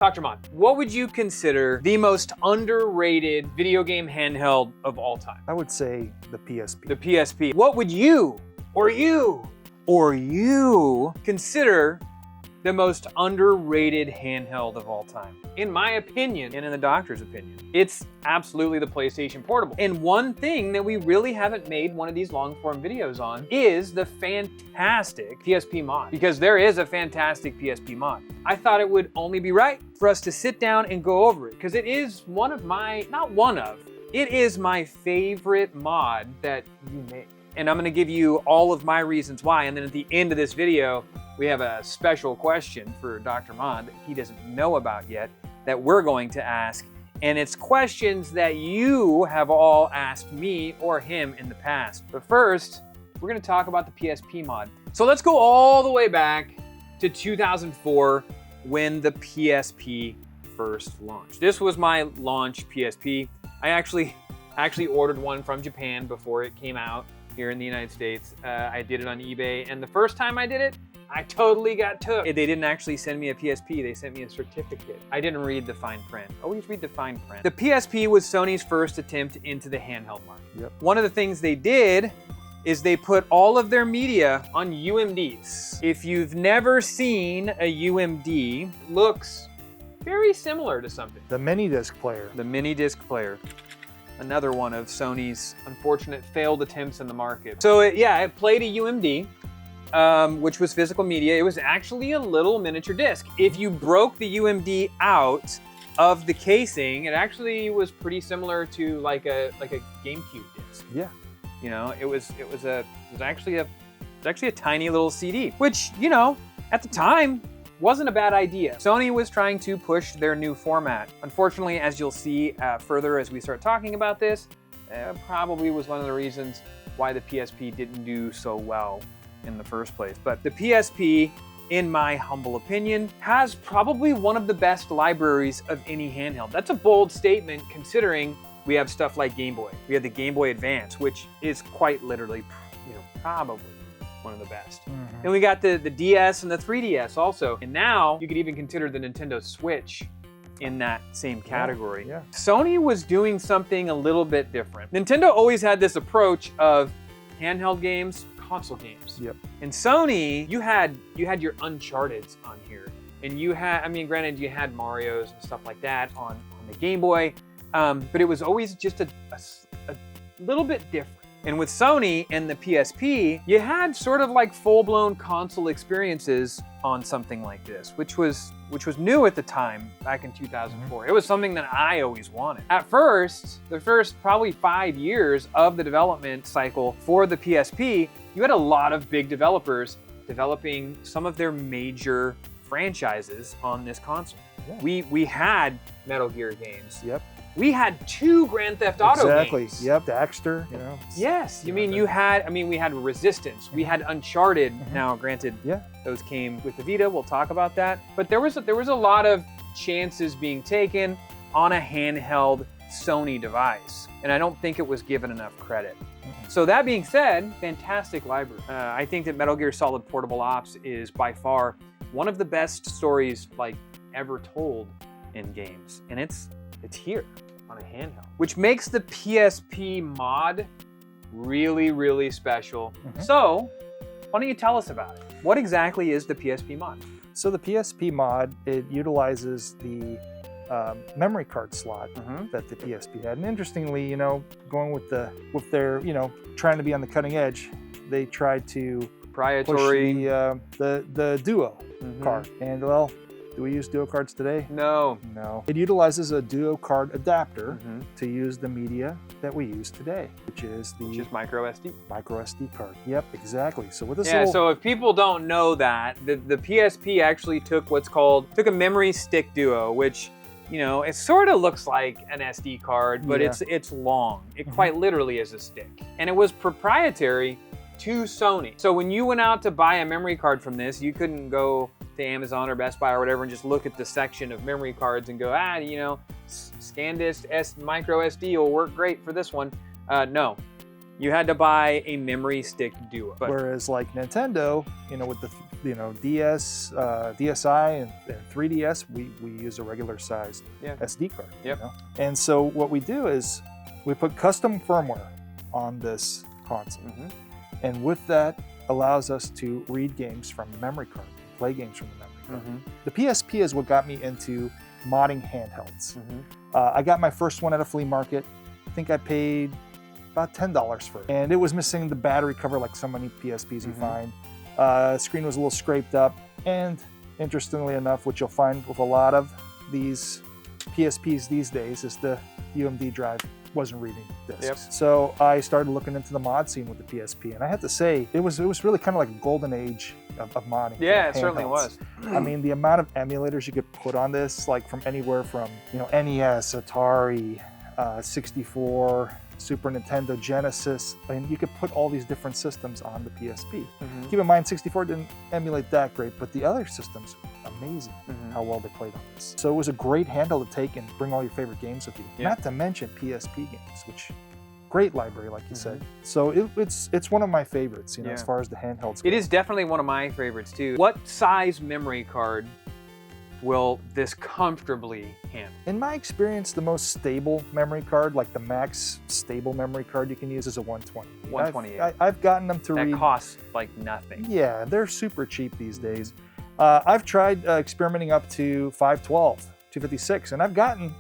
Dr. Mod, what would you consider the most underrated video game handheld of all time? I would say the PSP. The PSP. What would you consider the most underrated handheld of all time? In my opinion, and in the doctor's opinion, it's absolutely the PlayStation Portable. And one thing that we really haven't made one of these long form videos on is the fantastic PSP mod, because there is a fantastic PSP mod. I thought it would only be right for us to sit down and go over it, because it is one of my, it is my favorite mod that you make. And I'm gonna give you all of my reasons why, and then at the end of this video, we have a special question for Dr. Mod that he doesn't know about yet that we're going to ask. And it's questions that you have all asked me or him in the past. But first, we're gonna talk about the PSP mod. So let's go all the way back to 2004 when the PSP first launched. This was my launch PSP. I actually ordered one from Japan before it came out here in the United States. I did it on eBay, and the first time I did it, I totally got took. They didn't actually send me a PSP, they sent me a certificate. I didn't read the fine print. Always read the fine print. The PSP was Sony's first attempt into the handheld market. Yep. One of the things they did is they put all of their media on UMDs. If you've never seen a UMD, it looks very similar to something. The mini disc player. The mini disc player. Another one of Sony's unfortunate failed attempts in the market. So it played a UMD, which was physical media. It was actually a little miniature disc. If you broke the UMD out of the casing, it actually was pretty similar to like a GameCube disc. Yeah. You know, it was actually a tiny little CD, which, you know, at the time wasn't a bad idea. Sony was trying to push their new format. Unfortunately, as you'll see further as we start talking about this, probably was one of the reasons why the PSP didn't do so well in the first place. But the PSP, in my humble opinion, has probably one of the best libraries of any handheld. That's a bold statement considering we have stuff like Game Boy. We have the Game Boy Advance, which is quite literally, you know, probably one of the best. Mm-hmm. Then we got the DS and the 3DS also. And now you could even consider the Nintendo Switch in that same category. Yeah. Sony was doing something a little bit different. Nintendo always had this approach of handheld games, console games. Yep. And Sony, you had your Uncharted's on here. And you had, I mean, granted, you had Mario's and stuff like that on the Game Boy, but it was always just a little bit different. And with Sony and the PSP, you had sort of like full-blown console experiences on something like this, which was new at the time back in 2004. It was something that I always wanted. At first, the first probably 5 years of the development cycle for the PSP, you had a lot of big developers developing some of their major franchises on this console. Yeah. We had Metal Gear games. Yep. We had 2 Grand Theft Auto games. Yep, Daxter, you know. Yes, we had Resistance, we had Uncharted. Now, granted, yeah, those came with the Vita, we'll talk about that. But there was a lot of chances being taken on a handheld Sony device, and I don't think it was given enough credit. So that being said, fantastic library. I think that Metal Gear Solid Portable Ops is by far one of the best stories like ever told in games, and it's here on a handheld, which makes the PSP mod really, really special. So why don't you tell us about it? What exactly is the PSP mod? So the PSP mod, it utilizes the memory card slot that the PSP had. And interestingly, you know, going with their, you know, trying to be on the cutting edge, they tried to proprietary push the Duo card. And well, do we use Duo cards today? No. It utilizes a Duo card adapter to use the media that we use today, which is micro SD. Micro SD card. Yep, exactly. So with this so if people don't know that, the PSP actually took a memory stick Duo, which, you know, it sort of looks like an SD card, but it's long. It quite literally is a stick. And it was proprietary to Sony. So when you went out to buy a memory card from this, you couldn't go to Amazon or Best Buy or whatever and just look at the section of memory cards and go, you know, SanDisk micro SD will work great for this one. No, you had to buy a memory stick Duo. Whereas like Nintendo, you know, with the DS, DSi, and 3DS, we use a regular sized SD card. Yep. And so what we do is we put custom firmware on this console, and with that allows us to read games from the memory card, play games from the memory card. The PSP is what got me into modding handhelds. I got my first one at a flea market. I think I paid about $10 for it, and it was missing the battery cover like so many PSPs you find. Screen was a little scraped up, and interestingly enough, what you'll find with a lot of these PSPs these days is the UMD drive wasn't reading discs. So I started looking into the mod scene with the PSP, and I have to say it was really kind of like a golden age of modding. Yeah, it certainly was. I mean, the amount of emulators you could put on this, like from anywhere from NES, Atari, 64, Super Nintendo, Genesis. I mean, you could put all these different systems on the PSP. Keep in mind, 64 didn't emulate that great, but the other systems, amazing how well they played on this. So it was a great handle to take and bring all your favorite games with you. Not to mention PSP games, which great library, like you said. So it's one of my favorites, as far as the handhelds go. It is definitely one of my favorites too. What size memory card will this comfortably handle? In my experience, the most stable memory card, like the max stable memory card you can use, is a 120. 128. I've gotten them to read. That costs like nothing. Yeah, they're super cheap these days. I've tried experimenting up to 512, 256, and I've gotten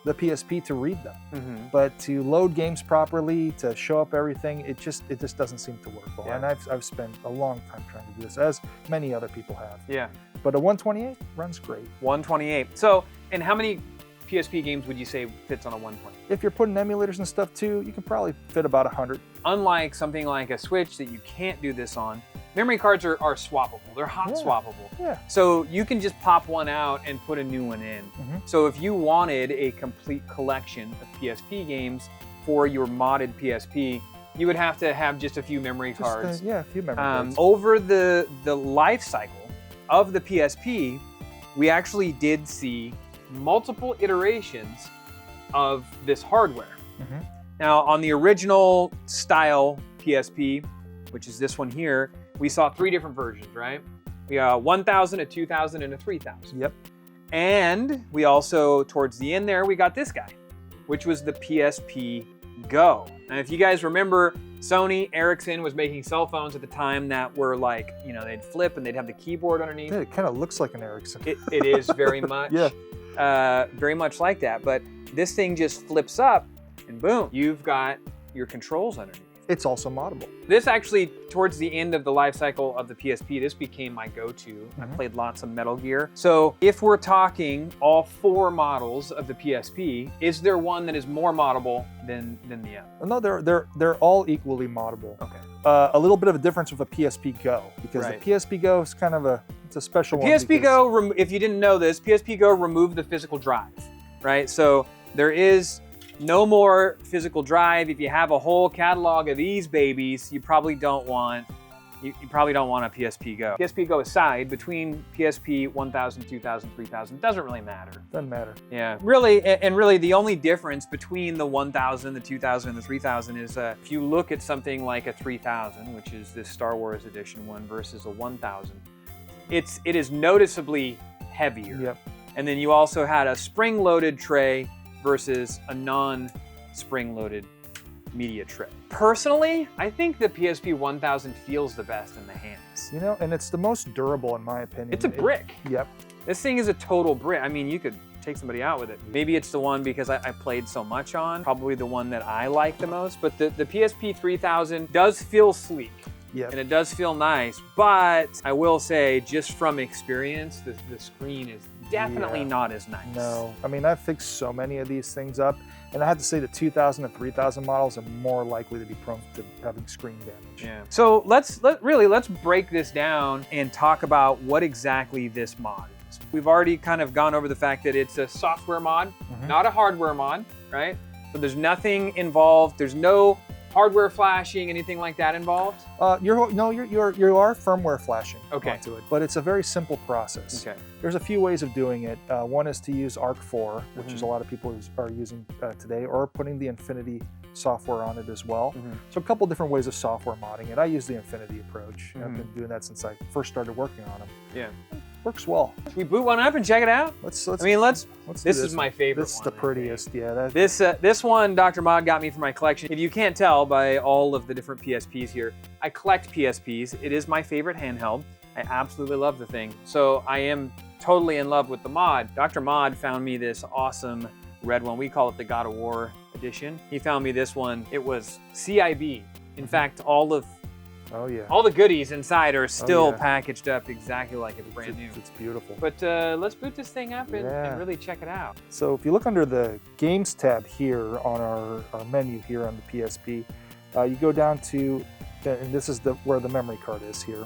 the PSP to read them. But to load games properly, to show up everything, it just doesn't seem to work well. And I've spent a long time trying to do this, as many other people have. Yeah. But a 128 runs great. 128. So, and how many PSP games would you say fits on a 120? If you're putting emulators and stuff too, you can probably fit about 100. Unlike something like a Switch that you can't do this on, memory cards are swappable. They're hot swappable. Yeah. So you can just pop one out and put a new one in. So if you wanted a complete collection of PSP games for your modded PSP, you would have to have just a few memory cards. A few memory cards. Over the life cycle of the PSP, we actually did see multiple iterations of this hardware. Now, on the original style PSP, which is this one here, we saw 3 different versions, right? We got 1000, a 2000, and a 3000. Yep. And we also, towards the end there, we got this guy, which was the PSP Go. And if you guys remember, Sony Ericsson was making cell phones at the time that were like, they'd flip and they'd have the keyboard underneath. Yeah, it kind of looks like an Ericsson. It is very much. Very much like that. But this thing just flips up and boom, you've got your controls underneath. It's also moddable. This actually, towards the end of the life cycle of the PSP, this became my go-to. I played lots of Metal Gear. So if we're talking all 4 models of the PSP, is there one that is more moddable than the other? No, they're all equally moddable. Okay. A little bit of a difference with a PSP Go, because the PSP Go is kind of it's a special one. PSP Go, if you didn't know this, PSP Go removed the physical drive, right? So there is no more physical drive. If you have a whole catalog of these babies, you probably don't want a PSP Go. PSP Go aside, between PSP 1000, 2000, 3000, doesn't really matter. Doesn't matter. Yeah, really, and really the only difference between the 1000, the 2000, and the 3000 is if you look at something like a 3000, which is this Star Wars Edition one, versus a 1000, it is noticeably heavier. Yep. And then you also had a spring-loaded tray versus a non-spring-loaded media tray. Personally, I think the PSP 1000 feels the best in the hands. And it's the most durable in my opinion. It's a brick. Yep. This thing is a total brick. I mean, you could take somebody out with it. Maybe it's the one because I played so much on, probably the one that I like the most, but the PSP 3000 does feel sleek. Yep. And it does feel nice, but I will say, just from experience, the screen is definitely not as nice. No, I mean, I've fixed so many of these things up, and I have to say the 2000 and 3000 models are more likely to be prone to having screen damage. Yeah. So let's break this down and talk about what exactly this mod is. We've already kind of gone over the fact that it's a software mod, not a hardware mod, right? So there's nothing involved. There's no hardware flashing, anything like that involved? You are firmware flashing onto it, but it's a very simple process. Okay. There's a few ways of doing it. One is to use Arc 4, which is a lot of people are using today, or putting the Infinity software on it as well. So a couple different ways of software modding it. I use the Infinity approach. I've been doing that since I first started working on them. Yeah. Works well. Should we boot one up and check it out? Let's this is my favorite one. This is the prettiest, yeah. This one, Dr. Mod got me for my collection. If you can't tell by all of the different PSPs here, I collect PSPs. It is my favorite handheld. I absolutely love the thing. So I am totally in love with the mod. Dr. Mod found me this awesome red one. We call it the God of War edition. He found me this one. It was CIB. In fact, all the goodies inside are still packaged up exactly like it's brand new. It's beautiful. But let's boot this thing up and really check it out. So if you look under the Games tab here on our menu here on the PSP, you go down to, and this is where the memory card is here.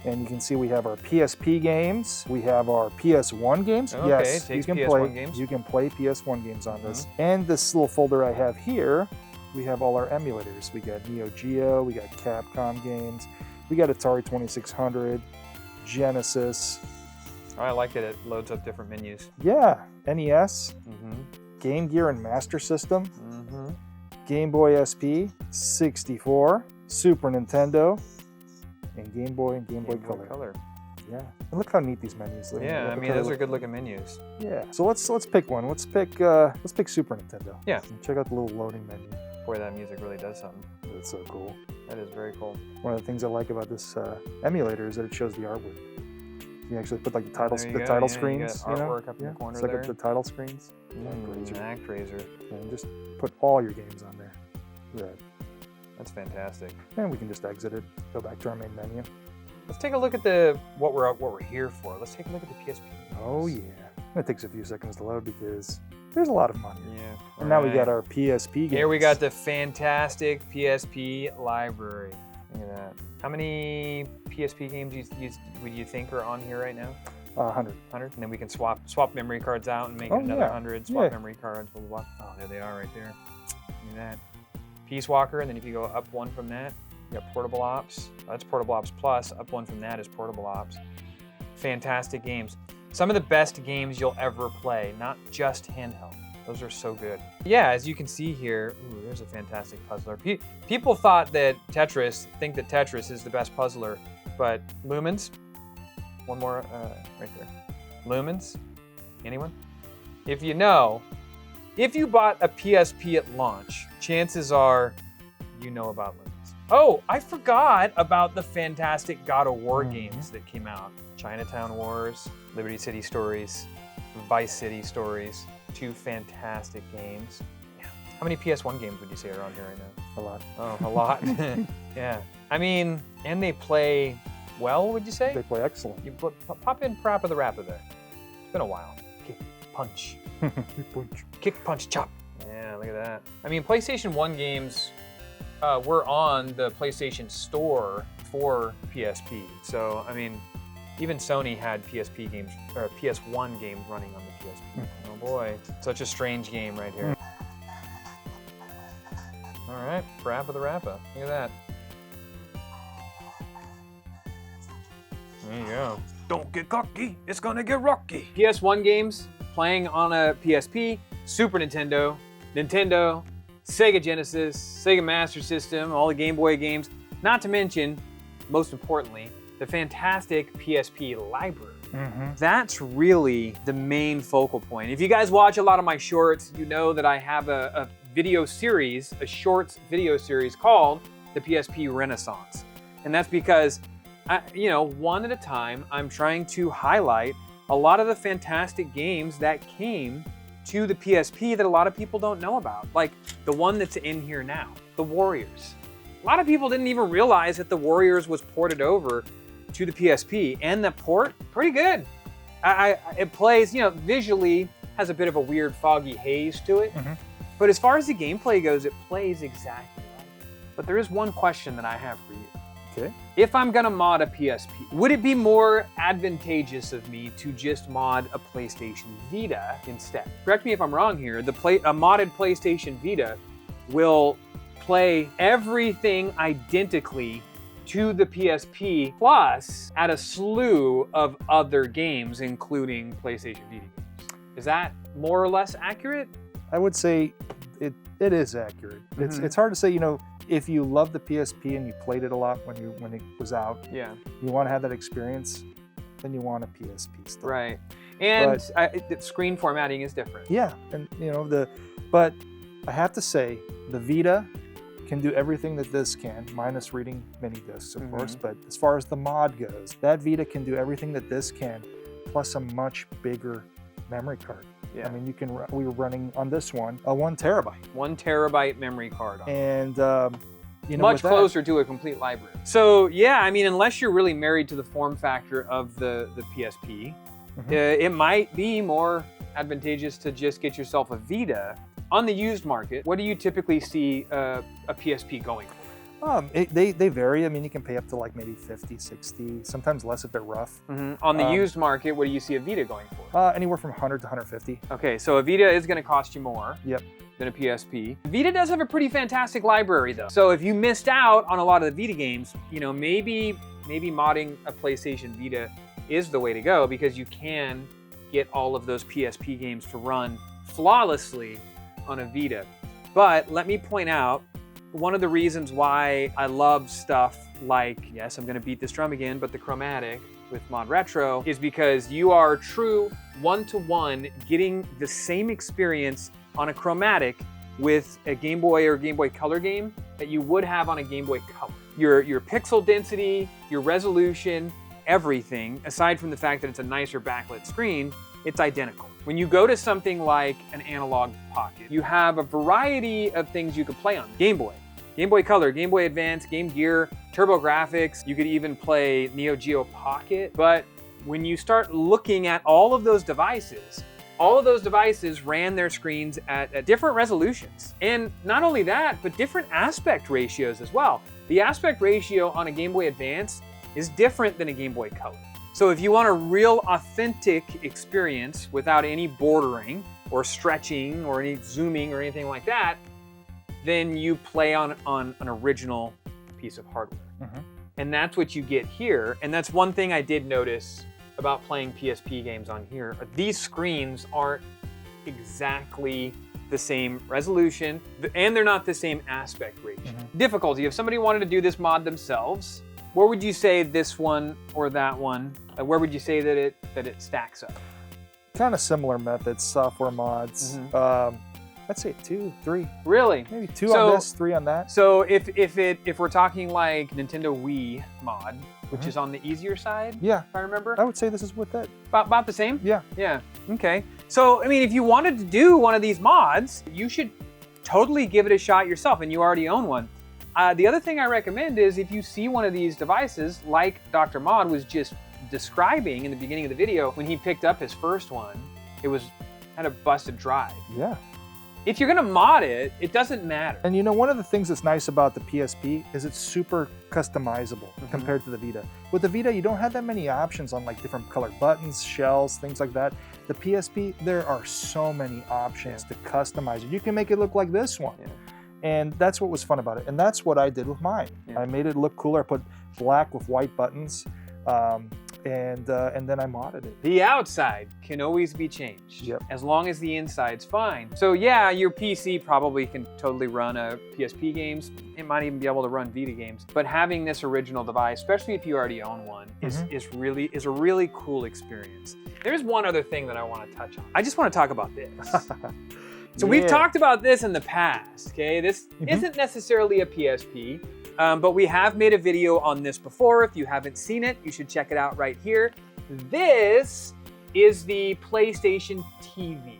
And you can see we have our PSP games. We have our PS1 games. Okay, yes, you can PS1 games. You can play PS1 games on this. And this little folder I have here, we have all our emulators. We got Neo Geo, we got Capcom games, we got Atari 2600, Genesis. Oh, I like that it loads up different menus. Yeah, NES, Game Gear and Master System, Game Boy SP, 64, Super Nintendo, and Game Boy and Game Boy Color. Yeah, and look how neat these menus look. Yeah, I mean those are good looking menus. Yeah, so let's pick one. Let's pick Super Nintendo. Yeah. And check out the little loading menu. Boy, that music really does something. That's so cool. That is very cool. One of the things I like about this emulator is that it shows the artwork. You actually put like the title screens. You got artwork up in the corner it's like there. The title screens. ActRaiser. And just put all your games on there. Yeah. That's fantastic. And we can just exit it, go back to our main menu. Let's take a look at what we're here for. Let's take a look at the PSP. Oh yeah. It takes a few seconds to load because there's a lot of money. Yeah. And now we got our PSP games. Here we got the fantastic PSP library. Look at that. How many PSP games would you think are on here right now? 100. 100? And then we can swap memory cards out and make it another 100. Swap memory cards, blah, blah, blah. Oh, there they are right there. Look at that. Peace Walker, and then if you go up one from that, you got Portable Ops. That's Portable Ops Plus. Up one from that is Portable Ops. Fantastic games. Some of the best games you'll ever play, not just handheld. Those are so good. Yeah, as you can see here, ooh, there's a fantastic puzzler. People think that Tetris is the best puzzler, but Lumens, one more right there. Lumens, anyone? If you bought a PSP at launch, chances are you know about Lumens. Oh, I forgot about the fantastic God of War games that came out. Chinatown Wars, Liberty City Stories, Vice City Stories, 2 fantastic games. Yeah. How many PS1 games would you say are on here right now? A lot. Oh, a lot. Yeah. I mean, and they play well, would you say? They play excellent. You pop in Parappa the Rapper there. It's been a while. Kick, punch. Kick, punch, chop. Yeah, look at that. I mean, PlayStation 1 games were on the PlayStation Store for PSP. So, I mean, even Sony had PSP games, or PS1 games running on the PSP. Oh boy, such a strange game right here. All right, Parappa the Rapper. Look at that. There you go. Don't get cocky, it's gonna get rocky. PS1 games playing on a PSP, Super Nintendo, Nintendo, Sega Genesis, Sega Master System, all the Game Boy games, not to mention, most importantly, the fantastic PSP library. That's really the main focal point. If you guys watch a lot of my shorts, you know that I have a video series, a shorts video series called the PSP Renaissance. And that's because, one at a time, I'm trying to highlight a lot of the fantastic games that came to the PSP that a lot of people don't know about. Like the one that's in here now, The Warriors. A lot of people didn't even realize that The Warriors was ported over to the PSP, and the port, pretty good. It plays, visually has a bit of a weird foggy haze to it, but as far as the gameplay goes, it plays exactly like it. But there is one question that I have for you. Okay. If I'm gonna mod a PSP, would it be more advantageous of me to just mod a PlayStation Vita instead? Correct me if I'm wrong here, a modded PlayStation Vita will play everything identically to the PSP, plus add a slew of other games, including PlayStation Vita games. Is that more or less accurate? I would say It is accurate. It's hard to say, if you love the PSP and you played it a lot when it was out, Yeah. you want to have that experience, then you want a PSP still. Right. And screen formatting is different. Yeah, and but I have to say, the Vita can do everything that this can, minus reading mini discs, of course. But as far as the mod goes, that Vita can do everything that this can, plus a much bigger memory card. Yeah. I mean, we were running on this one a 1 terabyte. 1 terabyte memory card on it. And much closer to a complete library. So yeah, I mean, unless you're really married to the form factor of the PSP, it might be more advantageous to just get yourself a Vita. On the used market, what do you typically see a PSP going for? They vary. I mean, you can pay up to like maybe 50, 60, sometimes less if they're rough. On the used market, what do you see a Vita going for? Anywhere from 100 to 150. Okay, so a Vita is going to cost you more. Yep. Than a PSP. Vita does have a pretty fantastic library though. So if you missed out on a lot of the Vita games, maybe modding a PlayStation Vita is the way to go, because you can get all of those PSP games to run flawlessly on a Vita. But let me point out, one of the reasons why I love stuff like, yes, I'm gonna beat this drum again, but the Chromatic with Mod Retro is because you are true one-to-one getting the same experience on a Chromatic with a Game Boy or Game Boy Color game that you would have on a Game Boy Color. Your pixel density, your resolution, everything, aside from the fact that it's a nicer backlit screen, it's identical. When you go to something like an Analog Pocket, you have a variety of things you could play on. Game Boy, Game Boy Color, Game Boy Advance, Game Gear, TurboGrafx, you could even play Neo Geo Pocket. But when you start looking at all of those devices ran their screens at different resolutions. And not only that, but different aspect ratios as well. The aspect ratio on a Game Boy Advance is different than a Game Boy Color. So if you want a real authentic experience without any bordering or stretching or any zooming or anything like that, then you play on an original piece of hardware. And that's what you get here. And that's one thing I did notice about playing PSP games on here. These screens aren't exactly the same resolution, and they're not the same aspect ratio. Difficulty, if somebody wanted to do this mod themselves, where would you say this one or that one, where would you say that it stacks up? Kind of similar methods, software mods. I'd say 2, 3. Really? Maybe 2 on this, 3 on that. So if we're talking like Nintendo Wii mod, which is on the easier side, yeah, if I remember. I would say this is with it. About the same? Yeah. Yeah, okay. So, I mean, if you wanted to do one of these mods, you should totally give it a shot yourself, and you already own one. The other thing I recommend is if you see one of these devices, like Dr. Mod was just describing in the beginning of the video, when he picked up his first one, it had a busted drive. Yeah. If you're gonna mod it, it doesn't matter. And one of the things that's nice about the PSP is it's super customizable compared to the Vita. With the Vita, you don't have that many options on like different colored buttons, shells, things like that. The PSP, there are so many options to customize it. You can make it look like this one. And that's what was fun about it. And that's what I did with mine. I made it look cooler. I put black with white buttons. And then I modded it. The outside can always be changed, as long as the inside's fine. So yeah, your PC probably can totally run PSP games. It might even be able to run Vita games. But having this original device, especially if you already own one, is a really cool experience. There's one other thing that I want to touch on. I just want to talk about this. So we've talked about this in the past, okay? This isn't necessarily a PSP. But we have made a video on this before. If you haven't seen it, you should check it out right here. This is the PlayStation TV.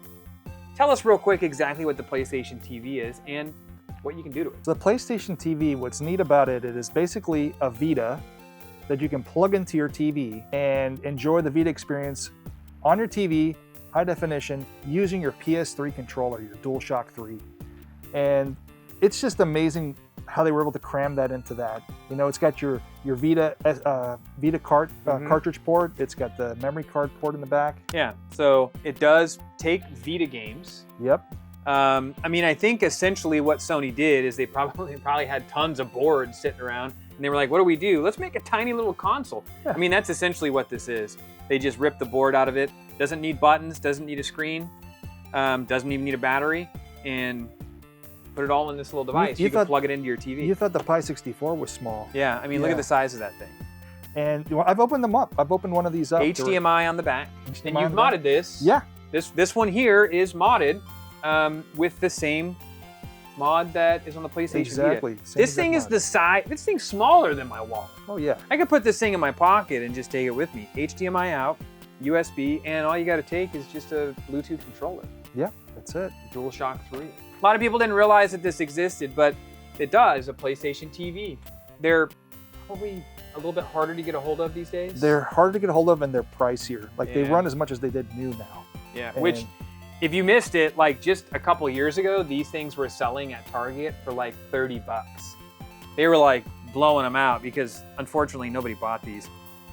Tell us real quick exactly what the PlayStation TV is and what you can do to it. The PlayStation TV, what's neat about it, it is basically a Vita that you can plug into your TV and enjoy the Vita experience on your TV, high definition, using your PS3 controller, your DualShock 3. And it's just amazing how they were able to cram that into that. It's got your Vita cartridge port. It's got the memory card port in the back. Yeah, so it does take Vita games. Yep. I mean, I think essentially what Sony did is they probably had tons of boards sitting around, and they were like, what do? Let's make a tiny little console. Yeah. I mean, that's essentially what this is. They just ripped the board out of it. Doesn't need buttons, doesn't need a screen, doesn't even need a battery, and Put it all in this little device. You can plug it into your TV. You thought the Pi 64 was small. Yeah, I mean, look at the size of that thing. And I've opened them up. I've opened one of these up. HDMI on the back. And you've modded this. Yeah. This one here is modded with the same mod that is on the PlayStation Exactly. Vita. This thing is the size. This thing's smaller than my wallet. Oh yeah. I could put this thing in my pocket and just take it with me. HDMI out, USB, and all you got to take is just a Bluetooth controller. Yeah, that's it. DualShock 3. A lot of people didn't realize that this existed, but it does. A PlayStation TV. They're probably a little bit harder to get a hold of these days. They're harder to get a hold of and they're pricier. Like they run as much as they did new now. Yeah, which if you missed it, like just a couple years ago, these things were selling at Target for like 30 bucks. They were like blowing them out because unfortunately nobody bought these.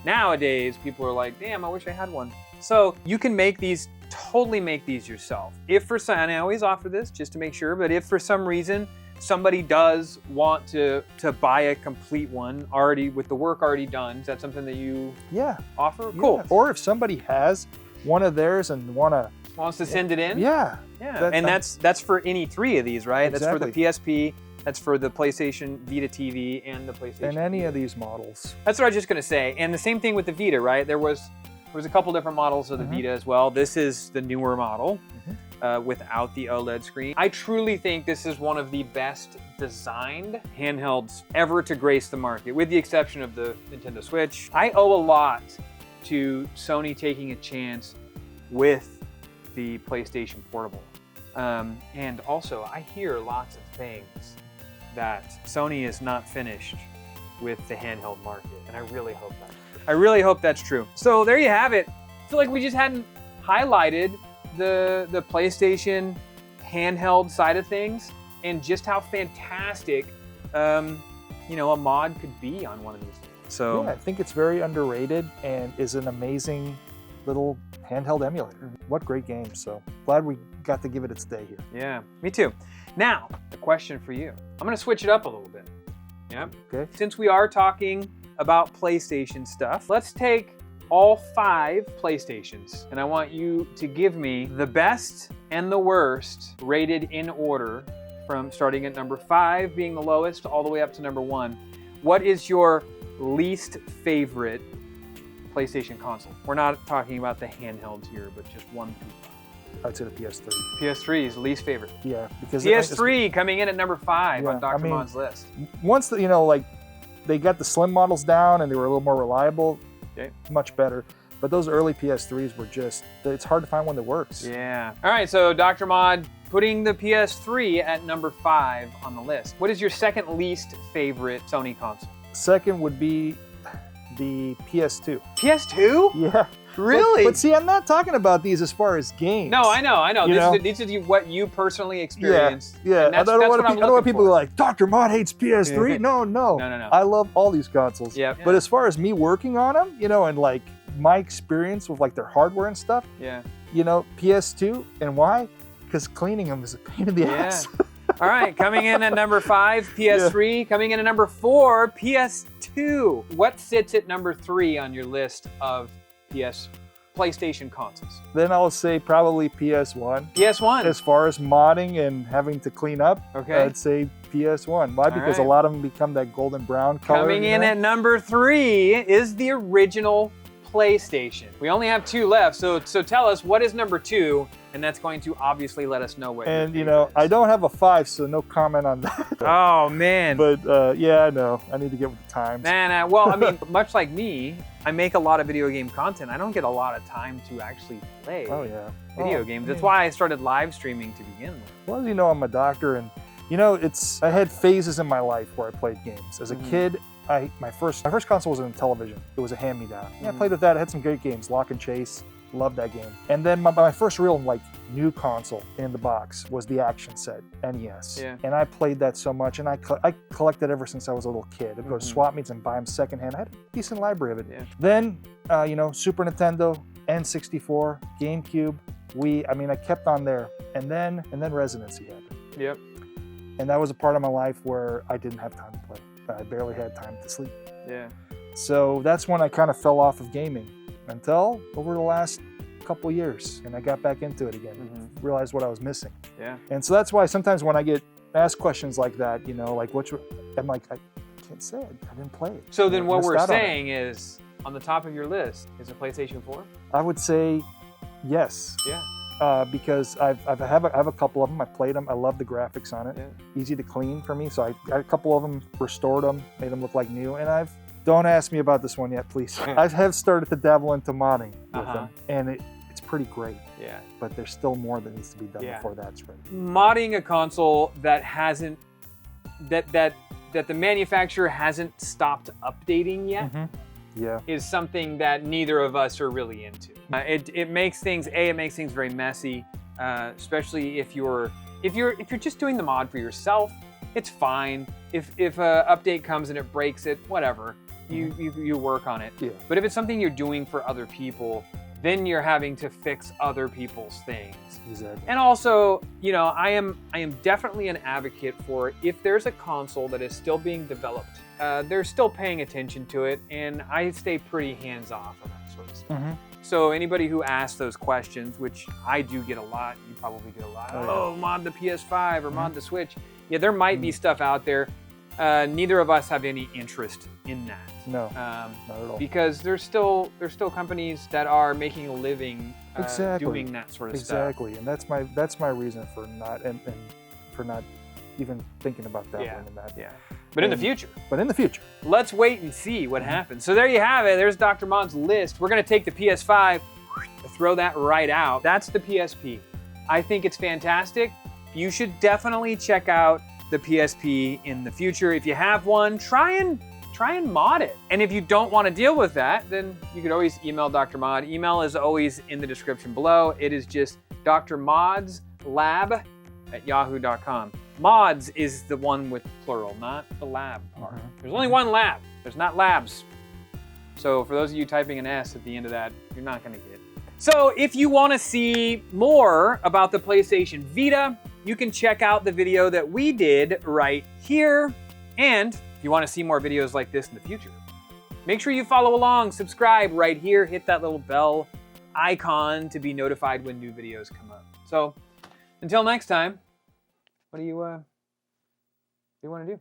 Nowadays, people are like, damn, I wish I had one. So you can make these, totally make these yourself. If for some, and I always offer this just to make sure, but if for some reason somebody does want to buy a complete one already with the work already done, is that something that you offer? Yeah. Cool. Or if somebody has one of theirs and wants to send it in? Yeah. And that's for any three of these, right? Exactly. That's for the PSP, that's for the PlayStation Vita TV, and the PlayStation and any Vita. of these models. That's what I was just gonna say. And the same thing with the Vita, right? There was a couple different models of the Vita as well. This is the newer model without the OLED screen. I truly think this is one of the best designed handhelds ever to grace the market, with the exception of the Nintendo Switch. I owe a lot to Sony taking a chance with the PlayStation Portable. And also, I hear lots of things that Sony is not finished with the handheld market, and I really hope that's true. So there you have it. I feel like we just hadn't highlighted the PlayStation handheld side of things and just how fantastic a mod could be on one of these things. So yeah, I think it's very underrated and is an amazing little handheld emulator. What great game. So glad we got to give it its day here. Yeah, me too. Now, the question for you. I'm gonna switch it up a little bit. Yeah. Okay. Since we are talking about PlayStation stuff, let's take all 5 PlayStations, and I want you to give me the best and the worst rated in order, from starting at number 5 being the lowest all the way up to number 1. What is your least favorite PlayStation console? We're not talking about the handhelds here, but just 1 through 5. I'd say the PS3. PS3 is least favorite. Yeah, because PS3 coming in at number 5 on Dr. Mod's list. Once they got the slim models down and they were a little more reliable, much better. But those early PS3s were it's hard to find one that works. Yeah. All right, so Dr. Mod putting the PS3 at number 5 on the list. What is your second least favorite Sony console? Second would be the PS2. PS2? Yeah. Really? But see, I'm not talking about these as far as games. No, I know. This is what you personally experienced. Yeah. And I don't want people who are like, Dr. Mod hates PS3. No. I love all these consoles. Yeah. But as far as me working on them, and like my experience with like their hardware and stuff, PS2. And why? Because cleaning them is a pain in the ass. All right, coming in at number 5, PS3. Yeah. Coming in at number 4, PS2. What sits at number 3 on your list of PlayStation consoles? Then I'll say probably PS1. PS1. As far as modding and having to clean up, I'd say PS1. Why? Because a lot of them become that golden brown color. Coming in at number 3 is the original PlayStation. We only have 2 left, so tell us, what is number 2? And that's going to obviously let us know what. And I don't have a 5, so no comment on that. Oh man. But I know I need to get with the times. Man, well, I mean, much like me, I make a lot of video game content. I don't get a lot of time to actually play video games. That's why I started live streaming to begin with. Well, as you know, I'm a doctor, and I had phases in my life where I played games. As a kid, my first console was on television. It was a hand-me-down. I played with that. I had some great games, Lock and Chase. Loved that game. And then my first real new console in the box was the action set, NES. Yeah. And I played that so much, and I collected ever since I was a little kid. I'd go to swap meets and buy them secondhand. I had a decent library of it. Yeah. Then, Super Nintendo, N64, GameCube, Wii. I mean, I kept on there. And then Residency happened. Yep. And that was a part of my life where I didn't have time to play. I barely had time to sleep. Yeah. So that's when I kind of fell off of gaming. Until over the last couple years, and I got back into it again. Realized what I was missing. Yeah. And so that's why sometimes when I get ask questions like that, like I'm like, I can't say it. I didn't play it. So then what Missed we're out on it. saying is, on the top of your list is a PlayStation 4? I would say yes. Yeah. Because I have a couple of them. I played them. I love the graphics on it. Yeah. Easy to clean for me. So I got a couple of them, restored them, made them look like new. And don't ask me about this one yet, please. I have started to dabble into modding with them, and it's pretty great. Yeah. But there's still more that needs to be done Yeah. before that's ready. Modding a console that hasn't, that the manufacturer hasn't stopped updating yet Yeah. is something that neither of us are really into. It makes things very messy, especially if you're just doing the mod for yourself. It's fine. If a update comes and it breaks it, whatever, you work on it. Yeah. But if it's something you're doing for other people, then you're having to fix other people's things. Exactly. And also, I am definitely an advocate for, if there's a console that is still being developed, they're still paying attention to it, and I stay pretty hands-off on that sort of stuff. So anybody who asks those questions, which I do get a lot, you probably get a lot, oh, mod the PS5 or mod the Switch. Yeah, there might be stuff out there. Neither of us have any interest in that. No, not at all. Because there's still companies that are making a living doing that sort of stuff. Exactly, and that's my reason for not and for not even thinking about that one in that. Yeah. But in the future. But in the future. Let's wait and see what happens. So there you have it. There's Dr. Mod's list. We're going to take the PS5, throw that right out. That's the PSP. I think it's fantastic. You should definitely check out the PSP in the future. If you have one, try and mod it. And if you don't want to deal with that, then you could always email Dr. Mod. Email is always in the description below. It is just drmodslab@yahoo.com. Mods is the one with plural, not the lab part. There's only one lab. There's not labs. So for those of you typing an S at the end of that, you're not going to get it. So if you want to see more about the PlayStation Vita, you can check out the video that we did right here. And if you want to see more videos like this in the future, make sure you follow along, subscribe right here, hit that little bell icon to be notified when new videos come up. So until next time, what do you want to do?